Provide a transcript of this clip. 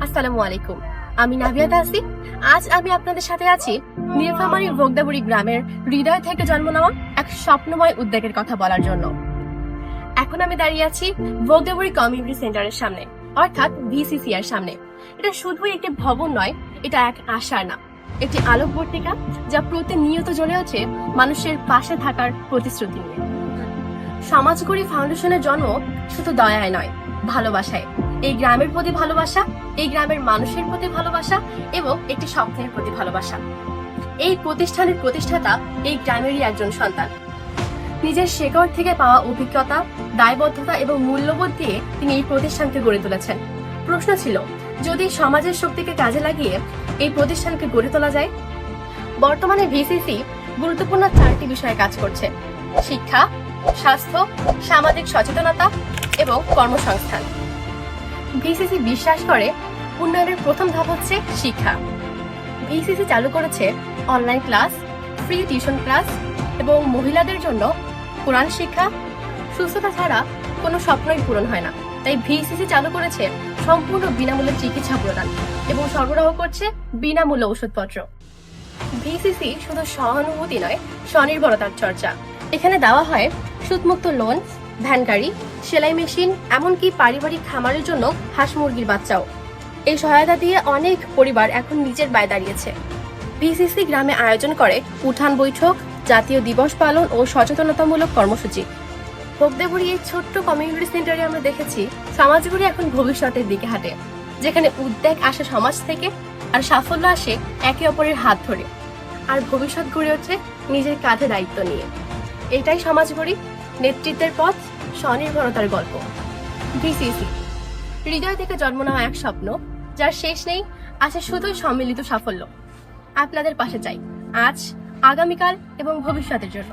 আসসালামু আলাইকুম। আমি নাভিয়া তাসি। আজ আমি আপনাদের সাথে আছি নীলফামারী ভোগদাবুড়ি গ্রামের হৃদয় থেকে জন্ম নেওয়া এক স্বপ্নময় উদ্যোগের কথা বলার জন্য। এখন আমি দাঁড়িয়ে আছি ভোগদাবুড়ি কমিউনিটি সেন্টারের সামনে, অর্থাৎ ভিসিসি এর সামনে। এটা শুধুই একটি ভবন নয়, এটা এক আশার নাম, একটি আলোকবর্তিকা যা প্রতিনিয়ত জ্বলে ওঠে মানুষের পাশে থাকার প্রতিশ্রুতি নিয়ে। সমাজগড়ি ফাউন্ডেশনের জন্ম শুধু দয়ায় নয়, ভালোবাসায়। এই গ্রামের প্রতি ভালোবাসা, এই গ্রামের মানুষের প্রতি ভালোবাসা এবং একটি স্বপ্নের প্রতি ভালোবাসা। এই প্রতিষ্ঠানের প্রতিষ্ঠাতা এই গ্রামেরই একজন সন্তান। নিজের শেকড় থেকে পাওয়া অভিজ্ঞতা, দায়বদ্ধতা এবং মূল্যবোধ দিয়ে তিনি এই প্রতিষ্ঠানকে গড়ে তুলেছেন। প্রশ্ন ছিল, যদি সমাজের শক্তিকে কাজে লাগিয়ে এই প্রতিষ্ঠানকে গড়ে তোলা যায়। বর্তমানে ভিসিসি গুরুত্বপূর্ণ 4টি বিষয়ে কাজ করছে: শিক্ষা, স্বাস্থ্য, সামাজিক সচেতনতা এবং কর্মসংস্থান। ভিসিসি বিশ্বাস করে উন্নয়নের প্রথম ধাপ হচ্ছে শিক্ষা। ভিসিসি চালু করেছে online class, free tuition class এবং মহিলাদের জন্য কোরআন শিক্ষা। সুস্থতা ছাড়া কোনো স্বপ্নই পূরণ হয় না, তাই ভিসিসি চালু করেছে সম্পূর্ণ বিনামূল্যে চিকিৎসা প্রদান এবং সরবরাহ করছে বিনামূল্য ওষুধপত্র। ভিসিসি শুধু সহানুভূতি নয়, স্বনির্ভরতার চর্চা। এখানে দেওয়া হয় সুদমুক্ত লোন, ভ্যান গাড়ি, সেলাই মেশিন, এমনকি পারিবারিক খামারের জন্য হাঁস মুরগির বাচ্চাও। এই সহায়তা দিয়ে অনেক পরিবার এখন নিজের পায়ে দাঁড়িয়েছে। ভিসিসি গ্রামে আয়োজন করে উঠান বৈঠক, জাতীয় দিবস পালন ও সচেতনতামূলক কর্মসূচি। ভোগদাবুড়ি এই ছোট্ট কমিউনিটি সেন্টারে আমরা দেখেছি সমাজগুলি এখন ভবিষ্যতের দিকে হাঁটে, যেখানে উদ্যোগ আসে সমাজ থেকে আর সাফল্য আসে একে অপরের হাত ধরে, আর ভবিষ্যৎ গড়ে ওঠে নিজের কাঁধে দায়িত্ব নিয়ে। এটাই সমাজগড়ি, নেতৃত্বের পথ, স্বনির্ভরতার গল্প। ভিসিসি হৃদয় থেকে জন্ম নেওয়া এক স্বপ্ন যার শেষ নেই, আছে শুধুই সম্মিলিত সাফল্য। আপনাদের পাশে চাই আজ, আগামীকাল এবং ভবিষ্যতের জন্য।